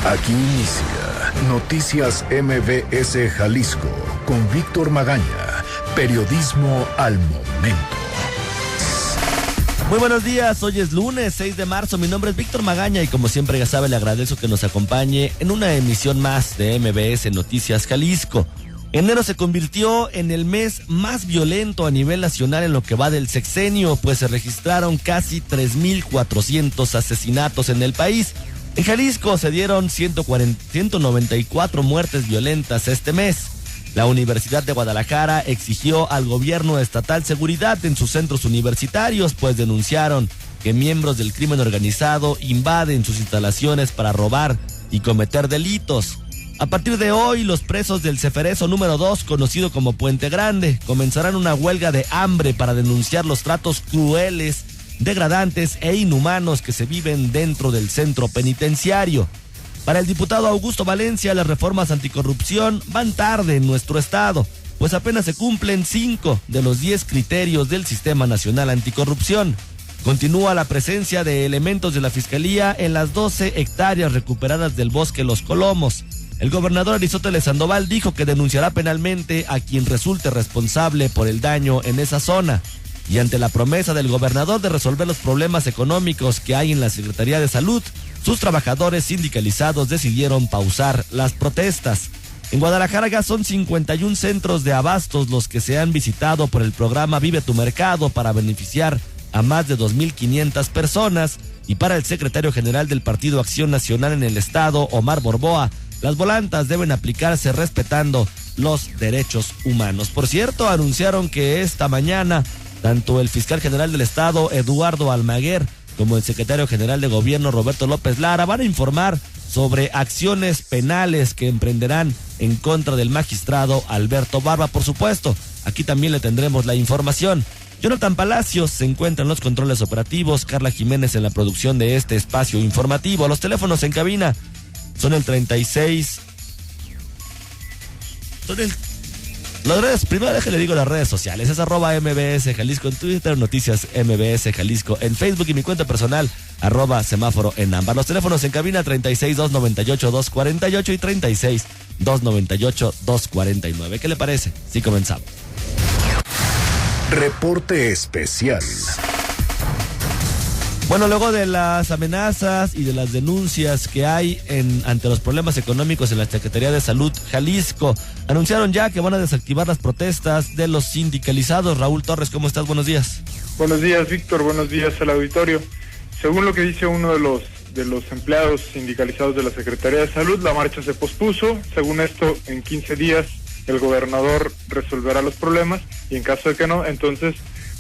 Aquí inicia Noticias MBS Jalisco con Víctor Magaña, periodismo al momento. Muy buenos días, hoy es lunes 6 de marzo, mi nombre es Víctor Magaña y como siempre ya sabe le agradezco que nos acompañe en una emisión más de MBS Noticias Jalisco. Enero se convirtió en el mes más violento a nivel nacional en lo que va del sexenio, pues se registraron casi 3,400 asesinatos en el país. En Jalisco se dieron 194 muertes violentas este mes. La Universidad de Guadalajara exigió al gobierno estatal seguridad en sus centros universitarios, pues denunciaron que miembros del crimen organizado invaden sus instalaciones para robar y cometer delitos. A partir de hoy, los presos del Ceferezo número 2, conocido como Puente Grande, comenzarán una huelga de hambre para denunciar los tratos crueles, degradantes e inhumanos que se viven dentro del centro penitenciario. Para el diputado Augusto Valencia, las reformas anticorrupción van tarde en nuestro estado, pues apenas se cumplen 5 de los 10 criterios del Sistema Nacional Anticorrupción. Continúa la presencia de elementos de la Fiscalía en las 12 hectáreas recuperadas del bosque Los Colomos. El gobernador Aristóteles Sandoval dijo que denunciará penalmente a quien resulte responsable por el daño en esa zona. Y ante la promesa del gobernador de resolver los problemas económicos que hay en la Secretaría de Salud, sus trabajadores sindicalizados decidieron pausar las protestas. En Guadalajara ya son 51 centros de abastos los que se han visitado por el programa Vive tu Mercado para beneficiar a más de 2,500 personas. Y para el secretario general del Partido Acción Nacional en el estado, Omar Borboa, las volantas deben aplicarse respetando los derechos humanos. Por cierto, anunciaron que esta mañana tanto el fiscal general del estado, Eduardo Almaguer, como el secretario general de gobierno, Roberto López Lara, van a informar sobre acciones penales que emprenderán en contra del magistrado Alberto Barba. Por supuesto, aquí también le tendremos la información. Jonathan Palacios se encuentra en los controles operativos, Carla Jiménez en la producción de este espacio informativo. Los teléfonos en cabina son el 36... Primero déjale digo las redes sociales, es @MBS Jalisco en Twitter, Noticias MBS Jalisco en Facebook y mi cuenta personal, @semáforo en ambas. Los teléfonos en cabina 36-298-248 y 36-298-249. ¿Qué le parece? Sí, comenzamos. Reporte especial. Bueno, luego de las amenazas y de las denuncias que hay ante los problemas económicos en la Secretaría de Salud Jalisco, anunciaron ya que van a desactivar las protestas de los sindicalizados. Raúl Torres, ¿cómo estás? Buenos días. Buenos días, Víctor. Buenos días al auditorio. Según lo que dice uno de los empleados sindicalizados de la Secretaría de Salud, la marcha se pospuso. Según esto, en 15 días el gobernador resolverá los problemas y en caso de que no, entonces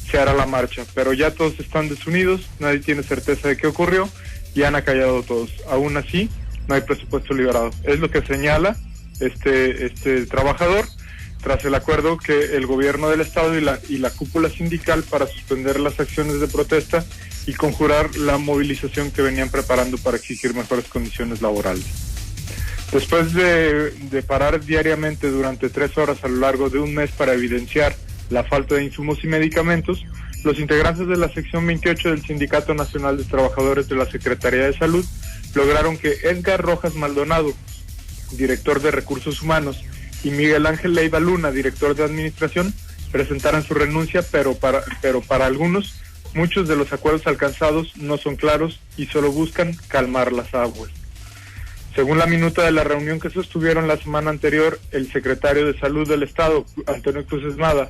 se hará la marcha, pero ya todos están desunidos, nadie tiene certeza de qué ocurrió y han acallado todos. Aún así, no hay presupuesto liberado. Es lo que señala este trabajador tras el acuerdo que el gobierno del estado y la cúpula sindical para suspender las acciones de protesta y conjurar la movilización que venían preparando para exigir mejores condiciones laborales. Después de parar diariamente durante 3 horas a lo largo de un mes para evidenciar la falta de insumos y medicamentos, los integrantes de la sección 28 del Sindicato Nacional de Trabajadores de la Secretaría de Salud lograron que Edgar Rojas Maldonado, director de Recursos Humanos, y Miguel Ángel Leiva Luna, director de Administración, presentaran su renuncia, pero para algunos, muchos de los acuerdos alcanzados no son claros y solo buscan calmar las aguas. Según la minuta de la reunión que sostuvieron la semana anterior, el secretario de Salud del Estado, Antonio Cruz Esmada,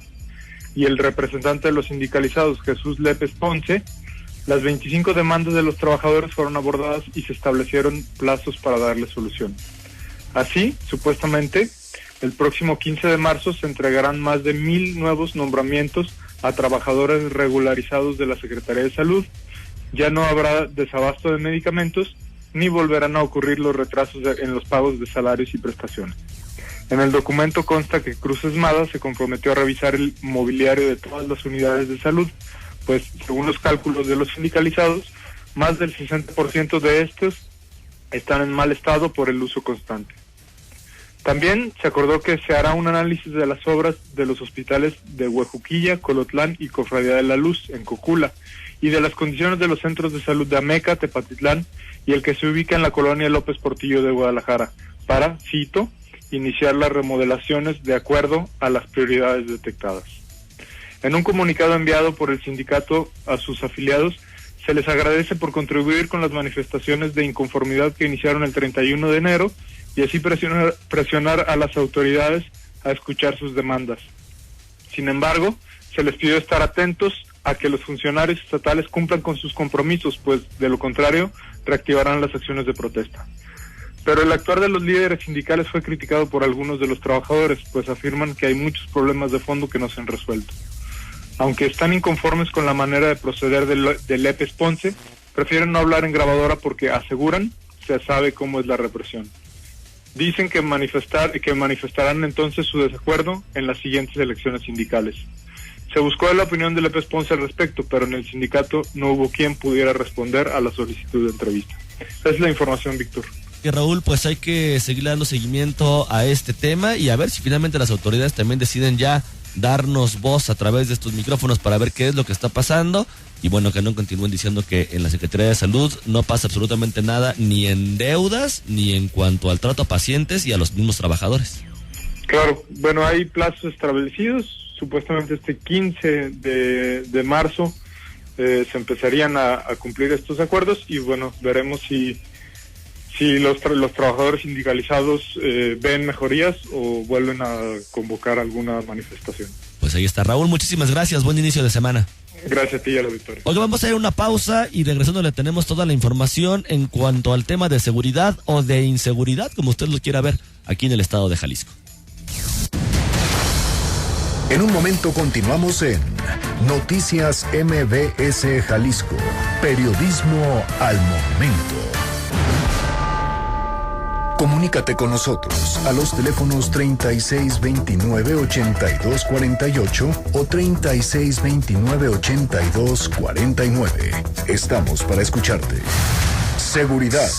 y el representante de los sindicalizados, Jesús Lépez Ponce, las 25 demandas de los trabajadores fueron abordadas y se establecieron plazos para darle solución. Así, supuestamente, el próximo 15 de marzo se entregarán más de 1,000 nuevos nombramientos a trabajadores regularizados de la Secretaría de Salud. Ya no habrá desabasto de medicamentos, ni volverán a ocurrir los retrasos en los pagos de salarios y prestaciones. En el documento consta que Cruz Esmada se comprometió a revisar el mobiliario de todas las unidades de salud, pues según los cálculos de los sindicalizados, más del 60% de estos están en mal estado por el uso constante. También se acordó que se hará un análisis de las obras de los hospitales de Huejuquilla, Colotlán y Cofradía de la Luz, en Cocula, y de las condiciones de los centros de salud de Ameca, Tepatitlán y el que se ubica en la colonia López Portillo de Guadalajara, para, cito, iniciar las remodelaciones de acuerdo a las prioridades detectadas. En un comunicado enviado por el sindicato a sus afiliados, se les agradece por contribuir con las manifestaciones de inconformidad que iniciaron el 31 de enero y así presionar a las autoridades a escuchar sus demandas. Sin embargo, se les pidió estar atentos a que los funcionarios estatales cumplan con sus compromisos, pues de lo contrario reactivarán las acciones de protesta. Pero el actuar de los líderes sindicales fue criticado por algunos de los trabajadores, pues afirman que hay muchos problemas de fondo que no se han resuelto. Aunque están inconformes con la manera de proceder del EPES Ponce, prefieren no hablar en grabadora porque aseguran se sabe cómo es la represión. Dicen que manifestarán entonces su desacuerdo en las siguientes elecciones sindicales. Se buscó la opinión del EPES Ponce al respecto, pero en el sindicato no hubo quien pudiera responder a la solicitud de entrevista. Esa es la información, Víctor. Y Raúl, pues hay que seguir dando seguimiento a este tema y a ver si finalmente las autoridades también deciden ya darnos voz a través de estos micrófonos para ver qué es lo que está pasando y bueno, que no continúen diciendo que en la Secretaría de Salud no pasa absolutamente nada ni en deudas ni en cuanto al trato a pacientes y a los mismos trabajadores. Claro, bueno, hay plazos establecidos, supuestamente este 15 de marzo se empezarían a cumplir estos acuerdos y bueno, veremos si los trabajadores sindicalizados ven mejorías o vuelven a convocar alguna manifestación. Pues ahí está, Raúl, muchísimas gracias, buen inicio de semana. Gracias a ti y a la Victoria. Hoy vamos a ir a una pausa y regresando le tenemos toda la información en cuanto al tema de seguridad o de inseguridad, como usted lo quiera ver, aquí en el estado de Jalisco. En un momento continuamos en Noticias MBS Jalisco, periodismo al momento. Comunícate con nosotros a los teléfonos 3629-8248 o 3629-8249. Estamos para escucharte. Seguridad.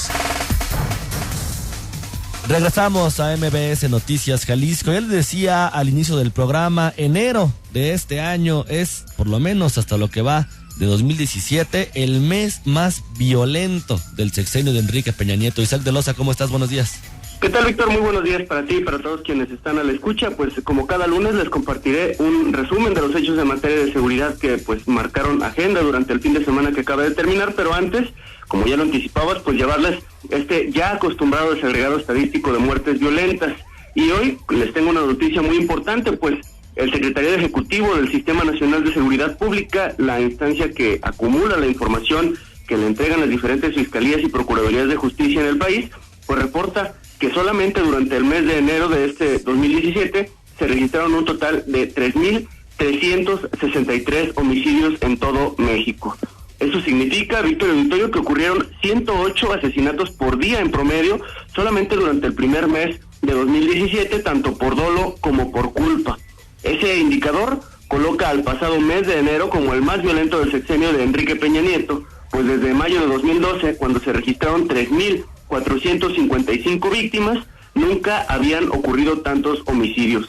Regresamos a MBS Noticias Jalisco. Ya les decía al inicio del programa, enero de este año es, por lo menos hasta lo que va de 2017, el mes más violento del sexenio de Enrique Peña Nieto. Isaac de Loza, ¿cómo estás? Buenos días. ¿Qué tal, Víctor? Muy buenos días para ti y para todos quienes están a la escucha. Pues como cada lunes les compartiré un resumen de los hechos en materia de seguridad que pues marcaron agenda durante el fin de semana que acaba de terminar, pero antes, como ya lo anticipabas, pues llevarles este ya acostumbrado desagregado estadístico de muertes violentas. Y hoy les tengo una noticia muy importante, pues el Secretariado Ejecutivo del Sistema Nacional de Seguridad Pública, la instancia que acumula la información que le entregan las diferentes fiscalías y procuradurías de justicia en el país, pues reporta que solamente durante el mes de enero de este 2017 se registraron un total de 3,363 homicidios en todo México. Eso significa, Víctor y Auditorio, que ocurrieron 108 asesinatos por día en promedio solamente durante el primer mes de 2017, tanto por dolo como por culpa. Ese indicador coloca al pasado mes de enero como el más violento del sexenio de Enrique Peña Nieto, pues desde mayo de 2012, cuando se registraron 3,455 víctimas, nunca habían ocurrido tantos homicidios.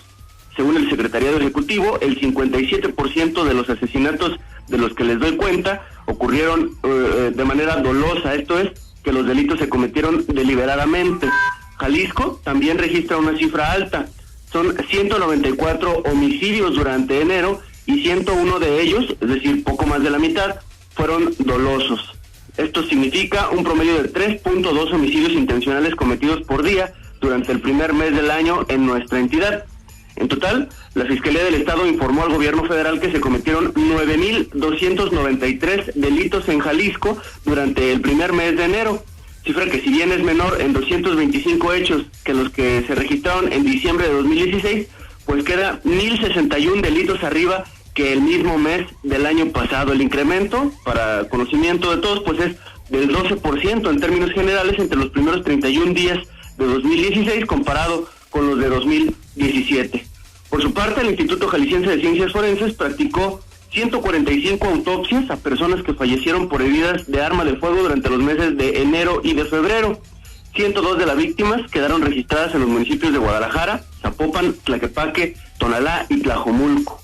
Según el Secretariado Ejecutivo, el 57% de los asesinatos de los que les doy cuenta ocurrieron de manera dolosa, esto es, que los delitos se cometieron deliberadamente. Jalisco también registra una cifra alta. Son 194 homicidios durante enero y 101 de ellos, es decir, poco más de la mitad, fueron dolosos. Esto significa un promedio de 3.2 homicidios intencionales cometidos por día durante el primer mes del año en nuestra entidad. En total, la Fiscalía del Estado informó al gobierno federal que se cometieron 9,293 delitos en Jalisco durante el primer mes de enero, cifra que si bien es menor en 225 hechos que los que se registraron en diciembre de 2016, pues queda 1,061 delitos arriba que el mismo mes del año pasado. El incremento, para conocimiento de todos, pues es del 12% en términos generales entre los primeros 31 días de 2016 comparado con los de 2017. Por su parte, el Instituto Jalisciense de Ciencias Forenses practicó 145 autopsias a personas que fallecieron por heridas de arma de fuego durante los meses de enero y de febrero. 102 de las víctimas quedaron registradas en los municipios de Guadalajara, Zapopan, Tlaquepaque, Tonalá y Tlajomulco.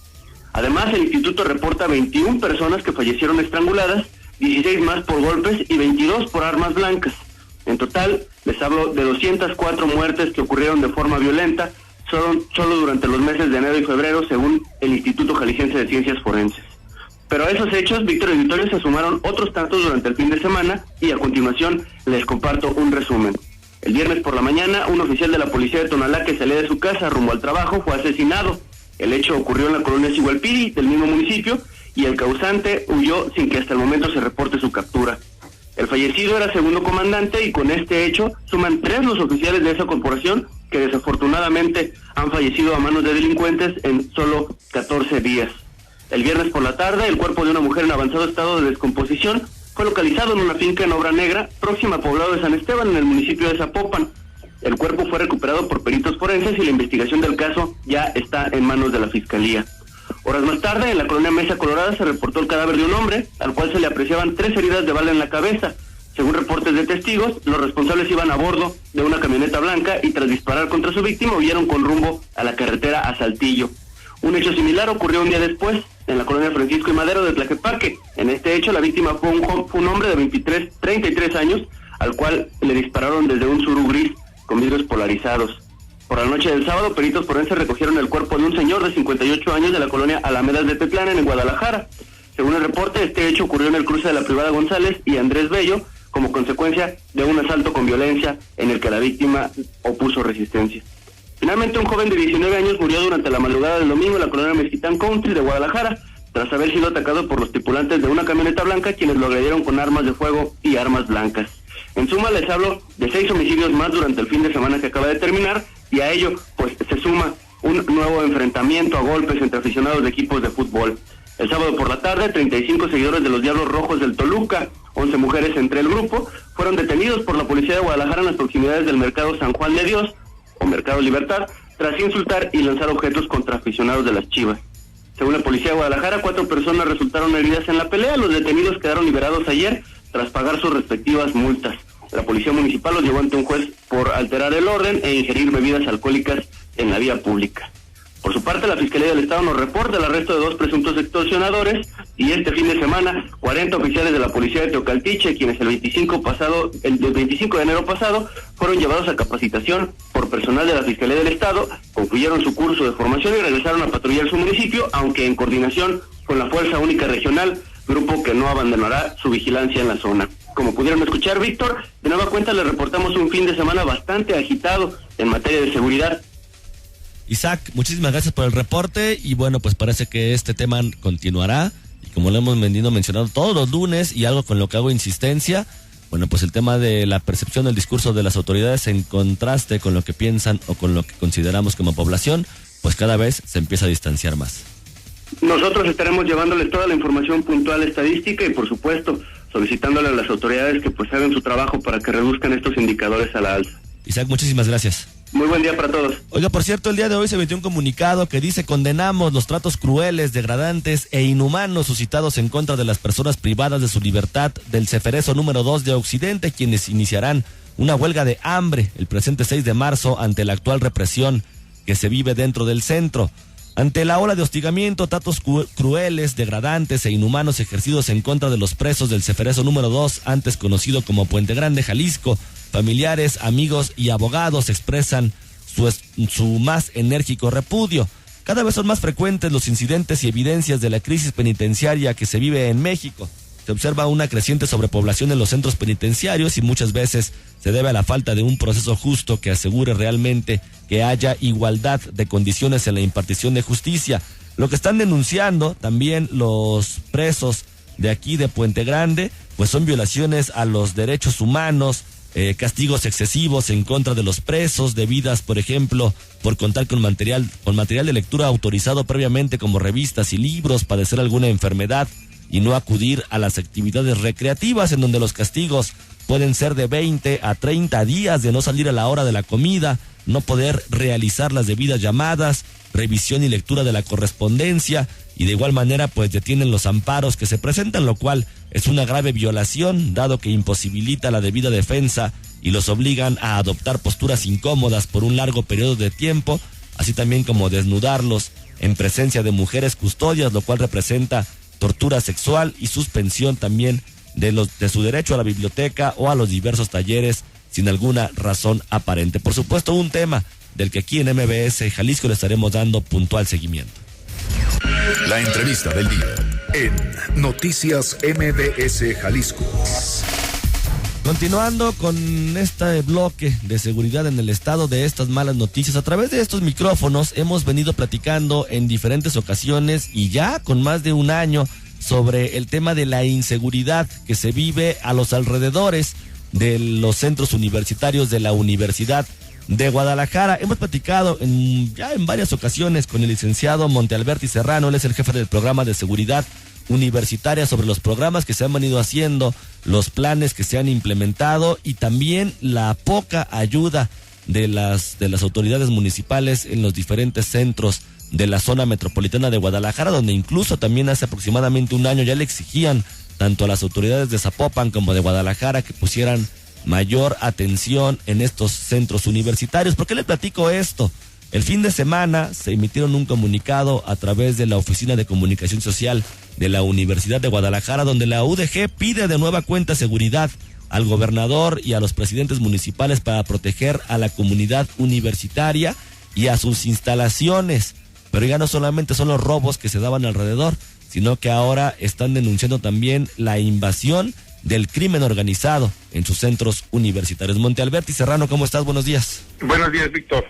Además, el instituto reporta 21 personas que fallecieron estranguladas, 16 más por golpes y 22 por armas blancas. En total, les hablo de 204 muertes que ocurrieron de forma violenta, solo durante los meses de enero y febrero, según el Instituto Jalisciense de Ciencias Forenses. Pero a esos hechos, Víctor y Victoria, se sumaron otros tantos durante el fin de semana y a continuación les comparto un resumen. El viernes por la mañana, un oficial de la policía de Tonalá que salía de su casa rumbo al trabajo fue asesinado. El hecho ocurrió en la colonia Sigualpiri, del mismo municipio, y el causante huyó sin que hasta el momento se reporte su captura. El fallecido era segundo comandante y con este hecho suman 3 los oficiales de esa corporación que desafortunadamente han fallecido a manos de delincuentes en solo 14 días. El viernes por la tarde, el cuerpo de una mujer en avanzado estado de descomposición fue localizado en una finca en Obra Negra, próxima a Poblado de San Esteban, en el municipio de Zapopan. El cuerpo fue recuperado por peritos forenses y la investigación del caso ya está en manos de la Fiscalía. Horas más tarde, en la colonia Mesa Colorada, se reportó el cadáver de un hombre, al cual se le apreciaban 3 heridas de bala en la cabeza. Según reportes de testigos, los responsables iban a bordo de una camioneta blanca y tras disparar contra su víctima huyeron con rumbo a la carretera a Saltillo. Un hecho similar ocurrió un día después en la colonia Francisco y Madero de Tlaquepaque. En este hecho, la víctima fue un hombre de 33 años, al cual le dispararon desde un Subaru gris con vidrios polarizados. Por la noche del sábado, peritos forenses recogieron el cuerpo de un señor de 58 años de la colonia Alamedas de Tetlán, en Guadalajara. Según el reporte, este hecho ocurrió en el cruce de la Privada González y Andrés Bello, como consecuencia de un asalto con violencia en el que la víctima opuso resistencia. Finalmente, un joven de 19 años murió durante la madrugada del domingo en la colonia Mezquitán Country de Guadalajara, tras haber sido atacado por los tripulantes de una camioneta blanca, quienes lo agredieron con armas de fuego y armas blancas. En suma, les hablo de 6 homicidios más durante el fin de semana que acaba de terminar, y a ello, pues, se suma un nuevo enfrentamiento a golpes entre aficionados de equipos de fútbol. El sábado por la tarde, 35 seguidores de los Diablos Rojos del Toluca, 11 mujeres entre el grupo, fueron detenidos por la policía de Guadalajara en las proximidades del mercado San Juan de Dios, o Mercado Libertad, tras insultar y lanzar objetos contra aficionados de las Chivas. Según la policía de Guadalajara, 4 personas resultaron heridas en la pelea. Los detenidos quedaron liberados ayer tras pagar sus respectivas multas. La policía municipal los llevó ante un juez por alterar el orden e ingerir bebidas alcohólicas en la vía pública. Por su parte, la Fiscalía del Estado nos reporta el arresto de 2 presuntos extorsionadores y este fin de semana 40 oficiales de la policía de Teocaltiche, quienes el 25 de enero pasado fueron llevados a capacitación por personal de la Fiscalía del Estado, concluyeron su curso de formación y regresaron a patrullar su municipio, aunque en coordinación con la Fuerza Única Regional, grupo que no abandonará su vigilancia en la zona. Como pudieron escuchar, Víctor, de nueva cuenta les reportamos un fin de semana bastante agitado en materia de seguridad. Isaac, muchísimas gracias por el reporte y bueno, pues parece que este tema continuará y como lo hemos venido mencionando todos los lunes y algo con lo que hago insistencia, bueno, pues el tema de la percepción del discurso de las autoridades en contraste con lo que piensan o con lo que consideramos como población, pues cada vez se empieza a distanciar más. Nosotros estaremos llevándoles toda la información puntual estadística y por supuesto solicitándole a las autoridades que pues hagan su trabajo para que reduzcan estos indicadores a la alza. Isaac, muchísimas gracias. Muy buen día para todos. Oiga, por cierto, el día de hoy se emitió un comunicado que dice: condenamos los tratos crueles, degradantes e inhumanos suscitados en contra de las personas privadas de su libertad del Ceferezo número 2 de Occidente, quienes iniciarán una huelga de hambre el presente 6 de marzo ante la actual represión que se vive dentro del centro. Ante la ola de hostigamiento, tratos crueles, degradantes e inhumanos ejercidos en contra de los presos del Ceferezo número 2, antes conocido como Puente Grande, Jalisco, familiares, amigos y abogados expresan su más enérgico repudio. Cada vez son más frecuentes los incidentes y evidencias de la crisis penitenciaria que se vive en México. Se observa una creciente sobrepoblación en los centros penitenciarios y muchas veces se debe a la falta de un proceso justo que asegure realmente que haya igualdad de condiciones en la impartición de justicia. Lo que están denunciando también los presos de aquí de Puente Grande, pues son violaciones a los derechos humanos, castigos excesivos en contra de los presos, debidas, por ejemplo, por contar con material de lectura autorizado previamente como revistas y libros, padecer alguna enfermedad y no acudir a las actividades recreativas, en donde los castigos pueden ser de 20 a 30 días de no salir a la hora de la comida, no poder realizar las debidas llamadas, revisión y lectura de la correspondencia, y de igual manera pues detienen los amparos que se presentan, lo cual es una grave violación, dado que imposibilita la debida defensa y los obligan a adoptar posturas incómodas por un largo periodo de tiempo, así también como desnudarlos en presencia de mujeres custodias, lo cual representa tortura sexual y suspensión también de su derecho a la biblioteca o a los diversos talleres sin alguna razón aparente. Por supuesto, un tema del que aquí en MBS Jalisco le estaremos dando puntual seguimiento. La entrevista del día en Noticias MBS Jalisco. Continuando con este bloque de seguridad en el estado, de estas malas noticias, a través de estos micrófonos hemos venido platicando en diferentes ocasiones y ya con más de un año sobre el tema de la inseguridad que se vive a los alrededores de los centros universitarios de la Universidad de Guadalajara. Hemos platicado ya en varias ocasiones con el licenciado Montealberti Serrano, él es el jefe del programa de seguridad universitaria, sobre los programas que se han venido haciendo, los planes que se han implementado y también la poca ayuda de las autoridades municipales en los diferentes centros de la zona metropolitana de Guadalajara, donde incluso también hace aproximadamente un año ya le exigían tanto a las autoridades de Zapopan como de Guadalajara que pusieran mayor atención en estos centros universitarios. ¿Por qué le platico esto? El fin de semana se emitieron un comunicado a través de la Oficina de Comunicación Social de la Universidad de Guadalajara, donde la UDG pide de nueva cuenta seguridad al gobernador y a los presidentes municipales para proteger a la comunidad universitaria y a sus instalaciones. Pero ya no solamente son los robos que se daban alrededor, sino que ahora están denunciando también la invasión del crimen organizado en sus centros universitarios. Montealberti Serrano, ¿cómo estás? Buenos días. Buenos días, Víctor.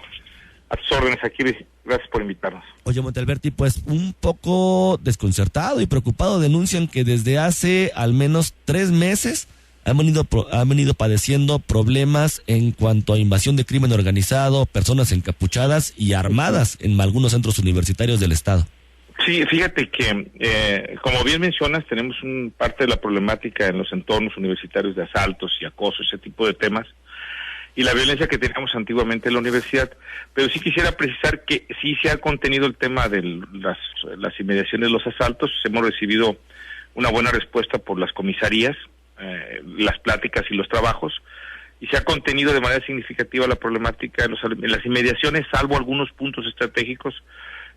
A tus órdenes aquí, gracias por invitarnos. Oye, Montealberti, pues un poco desconcertado y preocupado, denuncian que desde hace al menos 3 meses han venido padeciendo problemas en cuanto a invasión de crimen organizado, personas encapuchadas y armadas en algunos centros universitarios del estado. Sí, fíjate que, como bien mencionas, tenemos parte de la problemática en los entornos universitarios de asaltos y acoso, ese tipo de temas, y la violencia que teníamos antiguamente en la universidad. Pero sí quisiera precisar que sí se ha contenido el tema de las inmediaciones de los asaltos. Hemos recibido una buena respuesta por las comisarías, las pláticas y los trabajos, y se ha contenido de manera significativa la problemática en las inmediaciones, salvo algunos puntos estratégicos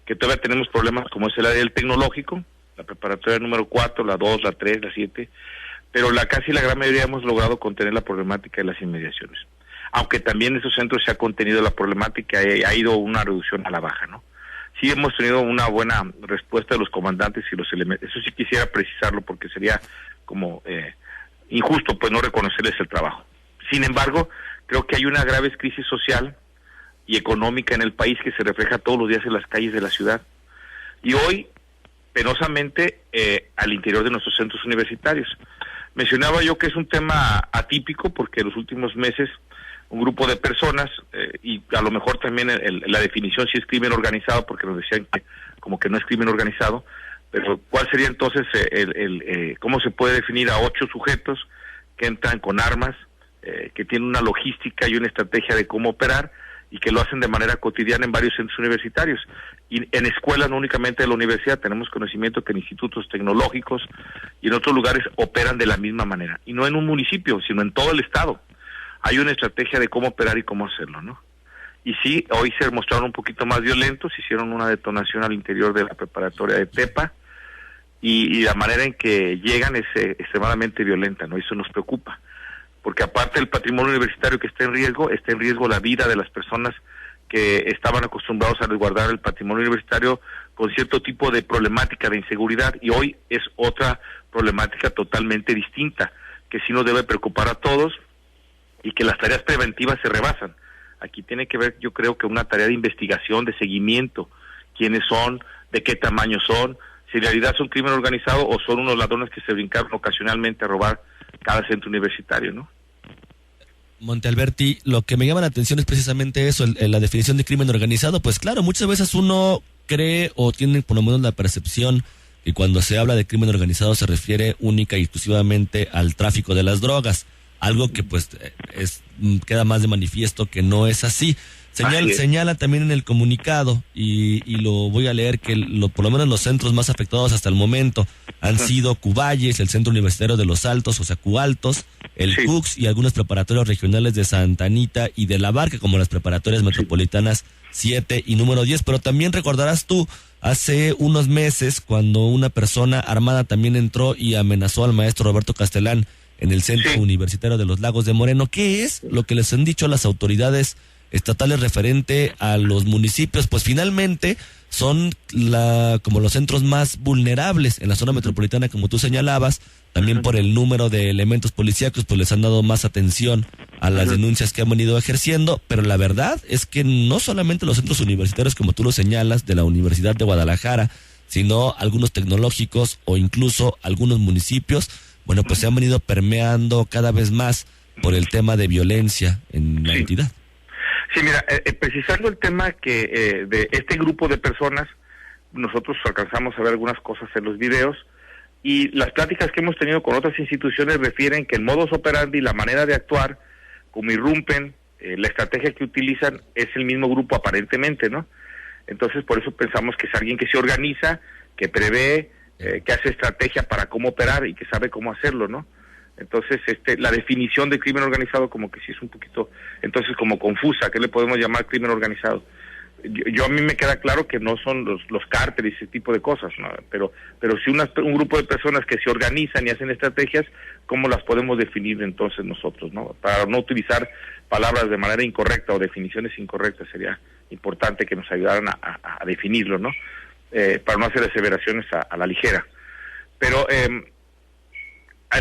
que todavía tenemos problemas, como es el área del tecnológico, la preparatoria número 4, la 2, la 3, la 7, pero casi la gran mayoría hemos logrado contener la problemática de las inmediaciones. Aunque también en esos centros se ha contenido la problemática, ha ido una reducción a la baja, ¿no? Sí hemos tenido una buena respuesta de los comandantes y los elementos. Eso sí quisiera precisarlo porque sería como injusto pues no reconocerles el trabajo. Sin embargo, creo que hay una grave crisis social y económica en el país que se refleja todos los días en las calles de la ciudad. Y hoy, penosamente, al interior de nuestros centros universitarios. Mencionaba yo que es un tema atípico porque en los últimos meses un grupo de personas, y a lo mejor también la definición si es crimen organizado, porque nos decían que como que no es crimen organizado, pero ¿cuál sería entonces cómo se puede definir a 8 sujetos que entran con armas, que tienen una logística y una estrategia de cómo operar y que lo hacen de manera cotidiana en varios centros universitarios? Y en escuelas, no únicamente de la universidad, tenemos conocimiento que en institutos tecnológicos y en otros lugares operan de la misma manera, y no en un municipio, sino en todo el estado. Hay una estrategia de cómo operar y cómo hacerlo, ¿no? Y sí, hoy se mostraron un poquito más violentos, hicieron una detonación al interior de la preparatoria de Tepa, y la manera en que llegan es extremadamente violenta, ¿no? Eso nos preocupa, porque aparte del patrimonio universitario que está en riesgo la vida de las personas que estaban acostumbrados a resguardar el patrimonio universitario con cierto tipo de problemática de inseguridad, y hoy es otra problemática totalmente distinta, que sí nos debe preocupar a todos, y que las tareas preventivas se rebasan. Aquí tiene que ver, yo creo que una tarea de investigación, de seguimiento, quiénes son, de qué tamaño son, si en realidad son crimen organizado o son unos ladrones que se brincaron ocasionalmente a robar cada centro universitario, ¿no? Montealberti, lo que me llama la atención es precisamente eso, la definición de crimen organizado. Pues claro, muchas veces uno cree o tiene por lo menos la percepción que cuando se habla de crimen organizado se refiere única y exclusivamente al tráfico de las drogas. Algo que pues queda más de manifiesto que no es así. Señala también en el comunicado, y lo voy a leer, que por lo menos los centros más afectados hasta el momento han sido Cuballes, el Centro Universitario de los Altos, o sea, Cualtos, el CUCS y algunas preparatorias regionales de Santa Anita y de La Barca, como las preparatorias metropolitanas 7 y número 10. Pero también recordarás tú hace unos meses cuando una persona armada también entró y amenazó al maestro Roberto Castelán en el Centro Universitario de los Lagos de Moreno. ¿Qué es lo que les han dicho las autoridades estatales referente a los municipios? Pues finalmente son como los centros más vulnerables en la zona metropolitana, como tú señalabas, también por el número de elementos policíacos, pues les han dado más atención a las denuncias que han venido ejerciendo, pero la verdad es que no solamente los centros universitarios, como tú lo señalas, de la Universidad de Guadalajara, sino algunos tecnológicos o incluso algunos municipios, bueno, pues se han venido permeando cada vez más por el tema de violencia en la entidad. Sí, mira, precisando el tema que de este grupo de personas, nosotros alcanzamos a ver algunas cosas en los videos, y las pláticas que hemos tenido con otras instituciones refieren que el modus operandi, la manera de actuar, como irrumpen, la estrategia que utilizan, es el mismo grupo aparentemente, ¿no? Entonces, por eso pensamos que es alguien que se organiza, que prevé, que hace estrategia para cómo operar y que sabe cómo hacerlo, ¿no? Entonces, la definición de crimen organizado como que sí es un poquito, entonces, como confusa. ¿Qué le podemos llamar crimen organizado? Yo a mí me queda claro que no son los cárteles, ese tipo de cosas, ¿no? Pero si un grupo de personas que se organizan y hacen estrategias, ¿cómo las podemos definir entonces nosotros, no? Para no utilizar palabras de manera incorrecta o definiciones incorrectas, sería importante que nos ayudaran a definirlo, ¿no? Para no hacer aseveraciones a la ligera. Pero en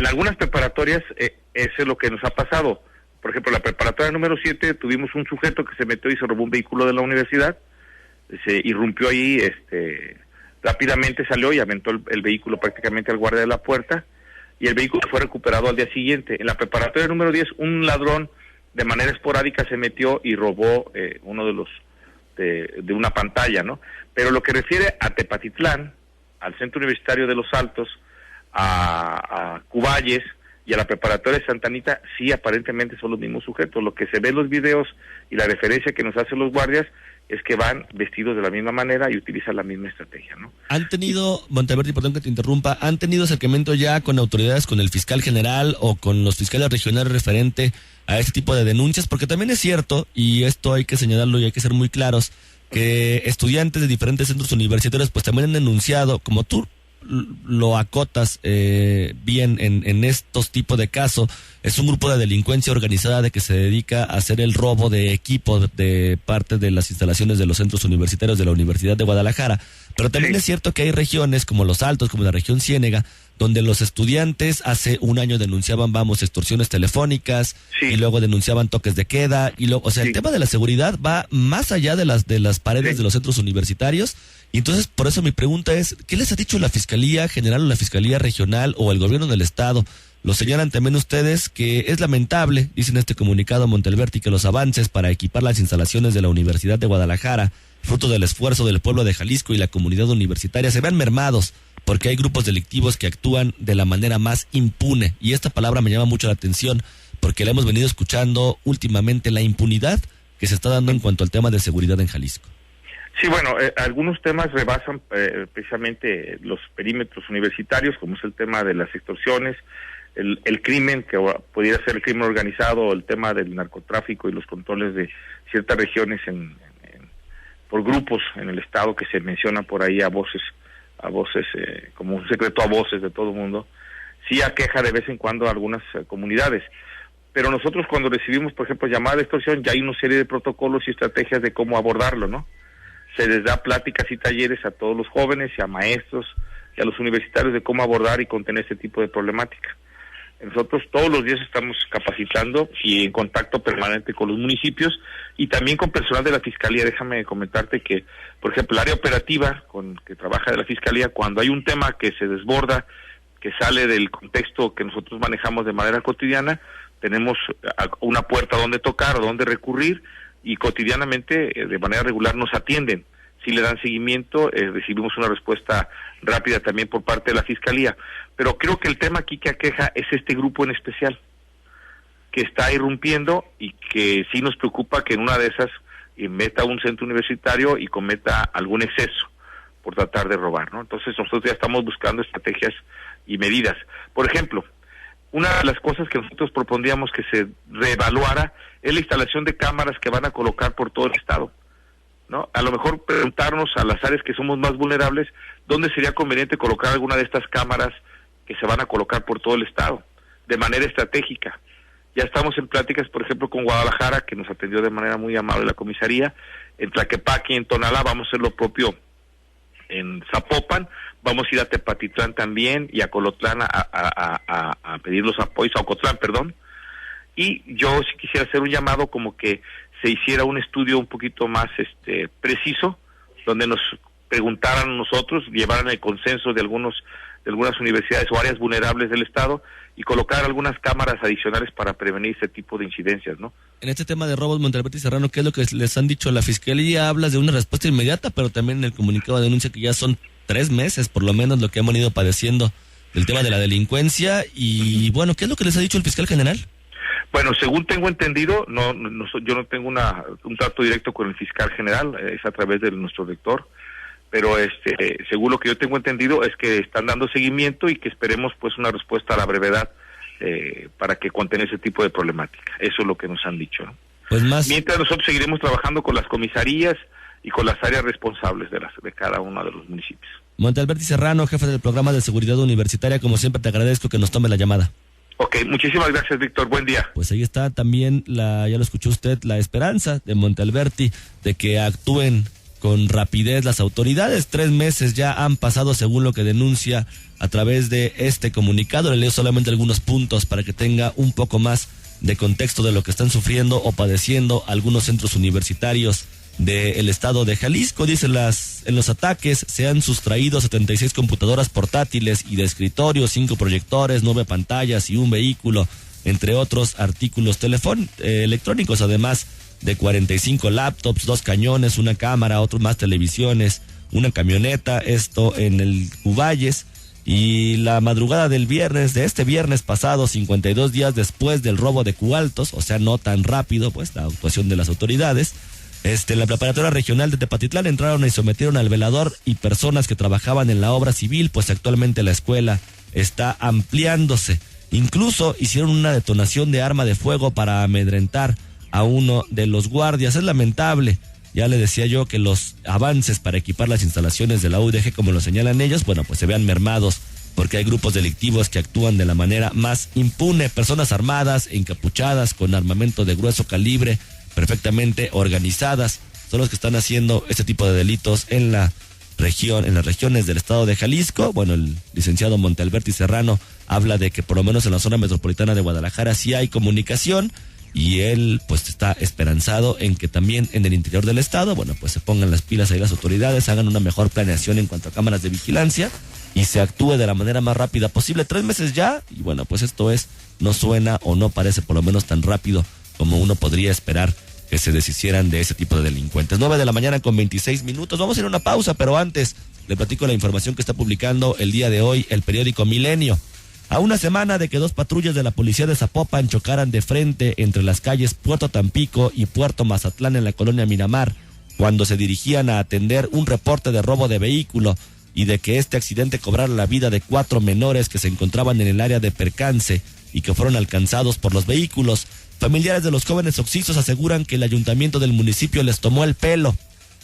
algunas preparatorias eso es lo que nos ha pasado. Por ejemplo, la preparatoria número 7 tuvimos un sujeto que se metió y se robó un vehículo de la universidad, se irrumpió ahí, rápidamente salió y aventó el vehículo prácticamente al guardia de la puerta, y el vehículo fue recuperado al día siguiente. En la preparatoria número 10, un ladrón de manera esporádica se metió y robó uno de una pantalla, ¿no? Pero lo que refiere a Tepatitlán, al Centro Universitario de Los Altos, a Cuballes y a la preparatoria de Santa Anita, sí, aparentemente son los mismos sujetos. Lo que se ve en los videos y la referencia que nos hacen los guardias es que van vestidos de la misma manera y utilizan la misma estrategia, ¿no? ¿Han tenido, Monteverdi, perdón que te interrumpa, han tenido acercamiento ya con autoridades, con el fiscal general o con los fiscales regionales referente a este tipo de denuncias? Porque también es cierto, y esto hay que señalarlo y hay que ser muy claros, que estudiantes de diferentes centros universitarios pues también han denunciado, como tú lo acotas bien en estos tipos de casos, es un grupo de delincuencia organizada de que se dedica a hacer el robo de equipo de parte de las instalaciones de los centros universitarios de la Universidad de Guadalajara. Pero también es cierto que hay regiones como Los Altos, como la región Ciénega, donde los estudiantes hace un año denunciaban, extorsiones telefónicas, y luego denunciaban toques de queda, y luego, o sea, el tema de la seguridad va más allá de las paredes de los centros universitarios. Y entonces, por eso mi pregunta es, ¿qué les ha dicho la Fiscalía General o la Fiscalía Regional o el Gobierno del Estado? Lo señalan también ustedes que es lamentable, dicen este comunicado Monteverdi, que los avances para equipar las instalaciones de la Universidad de Guadalajara, fruto del esfuerzo del pueblo de Jalisco y la comunidad universitaria, se vean mermados porque hay grupos delictivos que actúan de la manera más impune. Y esta palabra me llama mucho la atención porque la hemos venido escuchando últimamente, la impunidad que se está dando en cuanto al tema de seguridad en Jalisco. Sí, bueno, algunos temas rebasan precisamente los perímetros universitarios, como es el tema de las extorsiones, el crimen, que pudiera ser el crimen organizado, o el tema del narcotráfico y los controles de ciertas regiones por grupos en el Estado que se mencionan por ahí a voces, como un secreto a voces de todo el mundo. Sí aqueja de vez en cuando a algunas comunidades. Pero nosotros cuando recibimos, por ejemplo, llamada de extorsión, ya hay una serie de protocolos y estrategias de cómo abordarlo, ¿no? Se les da pláticas y talleres a todos los jóvenes y a maestros y a los universitarios de cómo abordar y contener este tipo de problemática. Nosotros todos los días estamos capacitando y en contacto permanente con los municipios y también con personal de la Fiscalía. Déjame comentarte que, por ejemplo, el área operativa que trabaja de la Fiscalía, cuando hay un tema que se desborda, que sale del contexto que nosotros manejamos de manera cotidiana, tenemos una puerta donde tocar o donde recurrir, y cotidianamente, de manera regular, nos atienden. Si le dan seguimiento, recibimos una respuesta rápida también por parte de la Fiscalía. Pero creo que el tema aquí que aqueja es este grupo en especial, que está irrumpiendo y que sí nos preocupa que en una de esas meta un centro universitario y cometa algún exceso por tratar de robar, ¿no? Entonces nosotros ya estamos buscando estrategias y medidas. Por ejemplo, una de las cosas que nosotros propondríamos que se reevaluara es la instalación de cámaras que van a colocar por todo el estado. ¿no? A lo mejor preguntarnos a las áreas que somos más vulnerables, ¿dónde sería conveniente colocar alguna de estas cámaras que se van a colocar por todo el estado, de manera estratégica? Ya estamos en pláticas, por ejemplo, con Guadalajara, que nos atendió de manera muy amable la comisaría, en Tlaquepaque y en Tonalá. Vamos a hacer lo propio en Zapopan, vamos a ir a Tepatitlán también y a Colotlán a pedir los apoyos, a Ocotlán, perdón. Y yo sí quisiera hacer un llamado como que se hiciera un estudio un poquito más preciso, donde nos preguntaran a nosotros, llevaran el consenso de algunas universidades o áreas vulnerables del estado y colocar algunas cámaras adicionales para prevenir este tipo de incidencias, ¿no? En este tema de robos, Montalberti Serrano, ¿qué es lo que les han dicho? La Fiscalía habla de una respuesta inmediata, pero también en el comunicado denuncia que ya son 3 meses, por lo menos, lo que han venido padeciendo del tema de la delincuencia. Y bueno, ¿qué es lo que les ha dicho el fiscal general? Bueno, según tengo entendido, yo no tengo un trato directo con el fiscal general, es a través de nuestro rector, pero según lo que yo tengo entendido es que están dando seguimiento y que esperemos pues una respuesta a la brevedad para que contenga ese tipo de problemática. Eso es lo que nos han dicho, ¿no? Pues más. Mientras nosotros seguiremos trabajando con las comisarías y con las áreas responsables de cada uno de los municipios. Montalberti Serrano, jefe del programa de seguridad universitaria, como siempre te agradezco que nos tome la llamada. Ok, muchísimas gracias, Víctor, buen día. Pues ahí está también, ya lo escuchó usted, la esperanza de Montalberti de que actúen con rapidez las autoridades. 3 meses ya han pasado, según lo que denuncia a través de este comunicado. Le leo solamente algunos puntos para que tenga un poco más de contexto de lo que están sufriendo o padeciendo algunos centros universitarios del estado de Jalisco. Dice, en los ataques se han sustraído 76 computadoras portátiles y de escritorio, 5 proyectores, 9 pantallas y un vehículo, entre otros artículos electrónicos, además de 45 laptops, 2 cañones, una cámara, otros más televisiones, una camioneta, esto en el Cuballes. Y la madrugada de este viernes pasado, 52 días después del robo de Cualtos, o sea, no tan rápido, pues, la actuación de las autoridades, en la preparatoria regional de Tepatitlán entraron y sometieron al velador y personas que trabajaban en la obra civil, pues actualmente la escuela está ampliándose. Incluso hicieron una detonación de arma de fuego para amedrentar a uno de los guardias. Es lamentable. Ya le decía yo que los avances para equipar las instalaciones de la UDG, como lo señalan ellos, bueno, pues se vean mermados porque hay grupos delictivos que actúan de la manera más impune, personas armadas, encapuchadas, con armamento de grueso calibre, perfectamente organizadas, son los que están haciendo este tipo de delitos en la región, en las regiones del estado de Jalisco. Bueno, el licenciado Montalberti Serrano habla de que por lo menos en la zona metropolitana de Guadalajara sí hay comunicación, y él pues está esperanzado en que también en el interior del estado, bueno, pues se pongan las pilas ahí las autoridades, hagan una mejor planeación en cuanto a cámaras de vigilancia y se actúe de la manera más rápida posible. 3 meses ya, y bueno, pues esto no suena o no parece por lo menos tan rápido como uno podría esperar que se deshicieran de ese tipo de delincuentes. 9:26 a.m. Vamos a ir a una pausa, pero antes le platico la información que está publicando el día de hoy el periódico Milenio. A una semana de que 2 patrullas de la policía de Zapopan chocaran de frente entre las calles Puerto Tampico y Puerto Mazatlán en la colonia Miramar, cuando se dirigían a atender un reporte de robo de vehículo y de que este accidente cobrara la vida de 4 menores que se encontraban en el área de percance y que fueron alcanzados por los vehículos. Familiares de los jóvenes occisos aseguran que el ayuntamiento del municipio les tomó el pelo.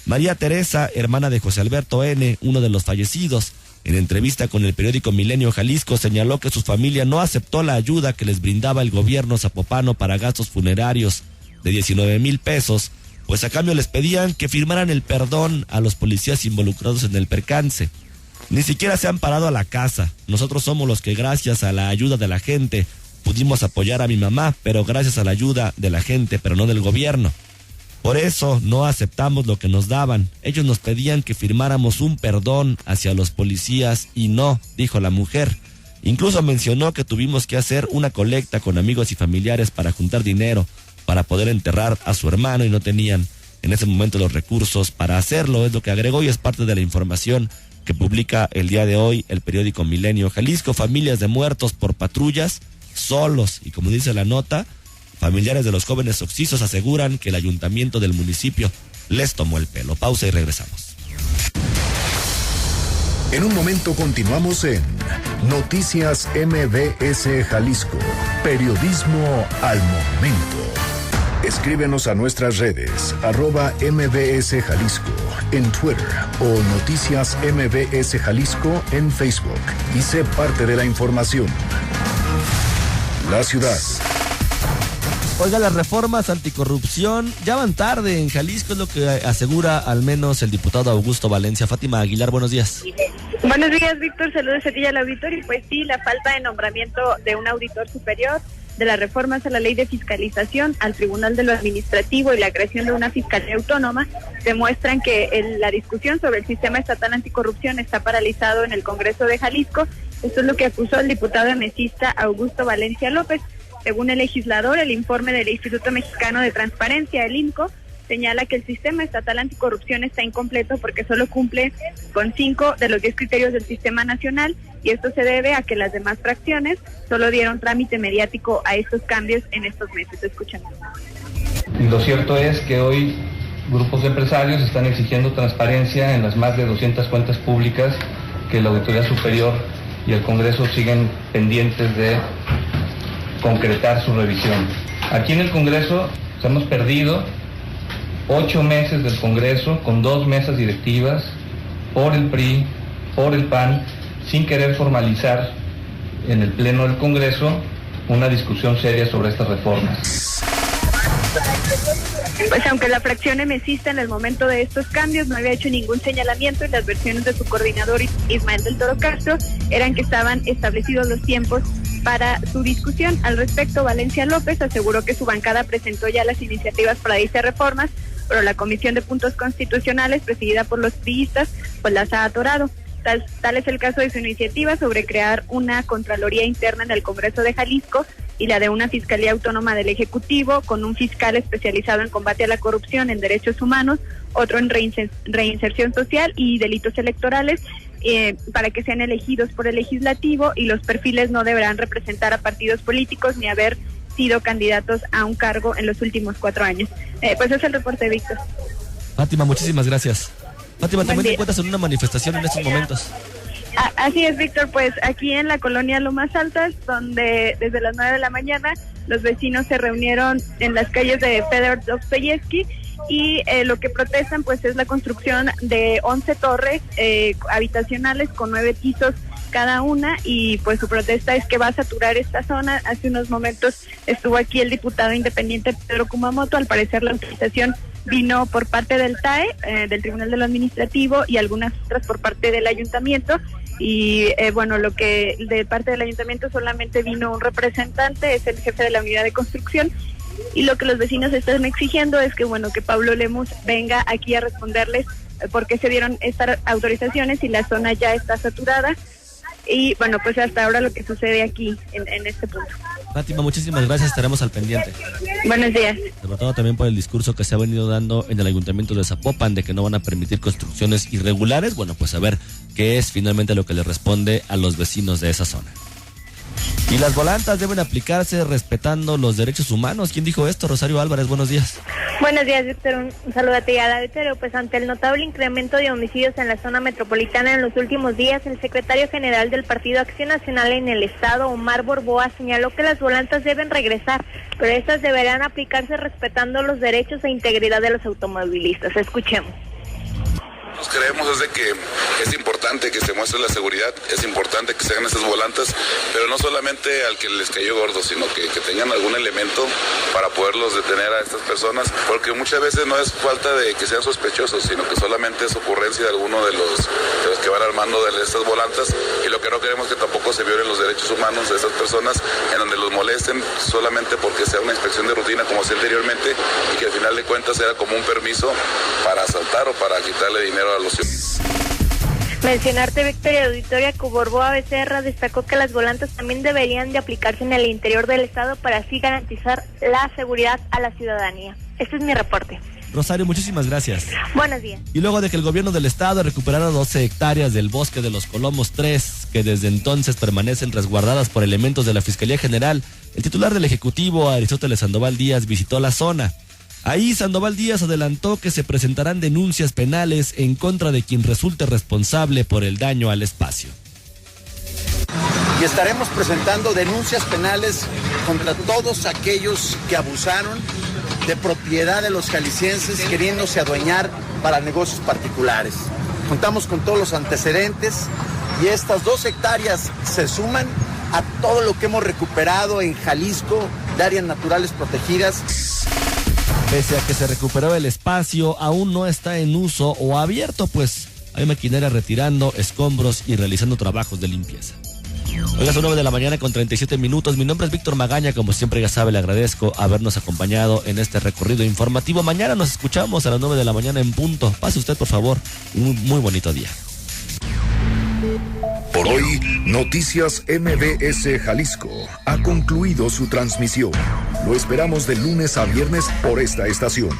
María Teresa, hermana de José Alberto N., uno de los fallecidos, en entrevista con el periódico Milenio Jalisco, señaló que su familia no aceptó la ayuda que les brindaba el gobierno zapopano para gastos funerarios de 19,000 pesos, pues a cambio les pedían que firmaran el perdón a los policías involucrados en el percance. Ni siquiera se han parado a la casa. Nosotros somos los que, gracias a la ayuda de la gente, pudimos apoyar a mi mamá, pero gracias a la ayuda de la gente, pero no del gobierno. Por eso no aceptamos lo que nos daban. Ellos nos pedían que firmáramos un perdón hacia los policías y no, dijo la mujer. Incluso mencionó que tuvimos que hacer una colecta con amigos y familiares para juntar dinero para poder enterrar a su hermano y no tenían en ese momento los recursos para hacerlo. Es lo que agregó y es parte de la información que publica el día de hoy el periódico Milenio Jalisco. Familias de muertos por patrullas solos, y como dice la nota, familiares de los jóvenes occisos aseguran que el ayuntamiento del municipio les tomó el pelo. Pausa y regresamos. En un momento continuamos en Noticias MBS Jalisco. Periodismo al momento. Escríbenos a nuestras redes, @MBS Jalisco en Twitter o Noticias MBS Jalisco en Facebook y sé parte de la información. La ciudad. Oiga, las reformas anticorrupción ya van tarde en Jalisco, es lo que asegura al menos el diputado Augusto Valencia. Fátima Aguilar, buenos días. Buenos días, Víctor, saludos a ti y al auditorio. Pues sí, la falta de nombramiento de un auditor superior, de las reformas a la ley de fiscalización, al Tribunal de lo Administrativo y la creación de una fiscalía autónoma demuestran que la discusión sobre el sistema estatal anticorrupción está paralizado en el Congreso de Jalisco. Esto es lo que acusó el diputado emesista Augusto Valencia López. Según el legislador, el informe del Instituto Mexicano de Transparencia, el INCO, señala que el sistema estatal anticorrupción está incompleto porque solo cumple con 5 de los 10 criterios del sistema nacional, y esto se debe a que las demás fracciones solo dieron trámite mediático a estos cambios en estos meses. Escuchamos. Y lo cierto es que hoy grupos de empresarios están exigiendo transparencia en las más de 200 cuentas públicas que la Auditoría Superior y el Congreso siguen pendientes de concretar su revisión. Aquí en el Congreso hemos perdido 8 meses del Congreso con 2 mesas directivas por el PRI, por el PAN, sin querer formalizar en el Pleno del Congreso una discusión seria sobre estas reformas. Pues aunque la fracción emesista en el momento de estos cambios no había hecho ningún señalamiento, y las versiones de su coordinador Ismael del Toro Castro eran que estaban establecidos los tiempos para su discusión. Al respecto, Valencia López aseguró que su bancada presentó ya las iniciativas para dichas reformas, pero la Comisión de Puntos Constitucionales, presidida por los priistas, pues las ha atorado. Tal es el caso de su iniciativa sobre crear una Contraloría Interna en el Congreso de Jalisco y la de una Fiscalía Autónoma del Ejecutivo con un fiscal especializado en combate a la corrupción, en derechos humanos, otro en reinserción social y delitos electorales, para que sean elegidos por el legislativo, y los perfiles no deberán representar a partidos políticos ni haber sido candidatos a un cargo en los últimos 4 años. Pues es el reporte, Víctor. Fátima, muchísimas gracias. Fátima, también te encuentras en una manifestación en estos momentos. Así es, Víctor, pues aquí en la colonia Lomas Altas, donde desde las 9 de la mañana los vecinos se reunieron en las calles de Fedor Dostoyevsky, y lo que protestan pues es la construcción de 11 torres habitacionales con 9 pisos cada una, y pues su protesta es que va a saturar esta zona. Hace unos momentos estuvo aquí el diputado independiente Pedro Kumamoto. Al parecer la autorización vino por parte del TAE, del Tribunal de lo Administrativo, y algunas otras por parte del ayuntamiento. Y bueno, lo que de parte del ayuntamiento solamente vino un representante, es el jefe de la unidad de construcción, y lo que los vecinos están exigiendo es que bueno, que Pablo Lemus venga aquí a responderles por qué se dieron estas autorizaciones y la zona ya está saturada. Y bueno, pues hasta ahora lo que sucede aquí en este punto. Fátima, muchísimas gracias, estaremos al pendiente. Buenos días. Sobre todo también por el discurso que se ha venido dando en el ayuntamiento de Zapopan de que no van a permitir construcciones irregulares. Bueno, pues a ver qué es finalmente lo que le responde a los vecinos de esa zona. Y las volantas deben aplicarse respetando los derechos humanos. ¿Quién dijo esto? Rosario Álvarez, buenos días. Buenos días, Víctor. Un saludo a ti y al auditorio. Pues ante el notable incremento de homicidios en la zona metropolitana en los últimos días, el secretario general del Partido Acción Nacional en el Estado, Omar Borboa, señaló que las volantas deben regresar, pero estas deberán aplicarse respetando los derechos e integridad de los automovilistas. Escuchemos. Creemos es de que es importante que se muestre la seguridad, es importante que se hagan esas volantas, pero no solamente al que les cayó gordo, sino que tengan algún elemento para poderlos detener a estas personas, porque muchas veces no es falta de que sean sospechosos, sino que solamente es ocurrencia de alguno de los que van armando de estas volantas, y lo que no queremos es que tampoco se violen los derechos humanos de estas personas, en donde los molesten solamente porque sea una inspección de rutina como hacía anteriormente, y que al final de cuentas era como un permiso para asaltar o para quitarle dinero a los ciudadanos. Mencionarte, Victoria Auditoria, que Borboa Becerra destacó que las volantas también deberían de aplicarse en el interior del estado para así garantizar la seguridad a la ciudadanía. Este es mi reporte. Rosario, muchísimas gracias. Buenos días. Y luego de que el gobierno del estado recuperara 12 hectáreas del bosque de los Colomos 3, que desde entonces permanecen resguardadas por elementos de la Fiscalía General, el titular del Ejecutivo, Aristóteles Sandoval Díaz, visitó la zona. Ahí Sandoval Díaz adelantó que se presentarán denuncias penales en contra de quien resulte responsable por el daño al espacio. Y estaremos presentando denuncias penales contra todos aquellos que abusaron de propiedad de los jaliscienses queriéndose adueñar para negocios particulares. Contamos con todos los antecedentes y estas 2 hectáreas se suman a todo lo que hemos recuperado en Jalisco de áreas naturales protegidas. Pese a que se recuperó el espacio, aún no está en uso o abierto, pues hay maquinaria retirando escombros y realizando trabajos de limpieza. Oiga, son 9 de la mañana con 37 minutos. Mi nombre es Víctor Magaña. Como siempre, ya sabe, le agradezco habernos acompañado en este recorrido informativo. Mañana nos escuchamos a las 9 de la mañana en punto. Pase usted, por favor, un muy bonito día. Por hoy, Noticias MBS Jalisco ha concluido su transmisión. Lo esperamos de lunes a viernes por esta estación.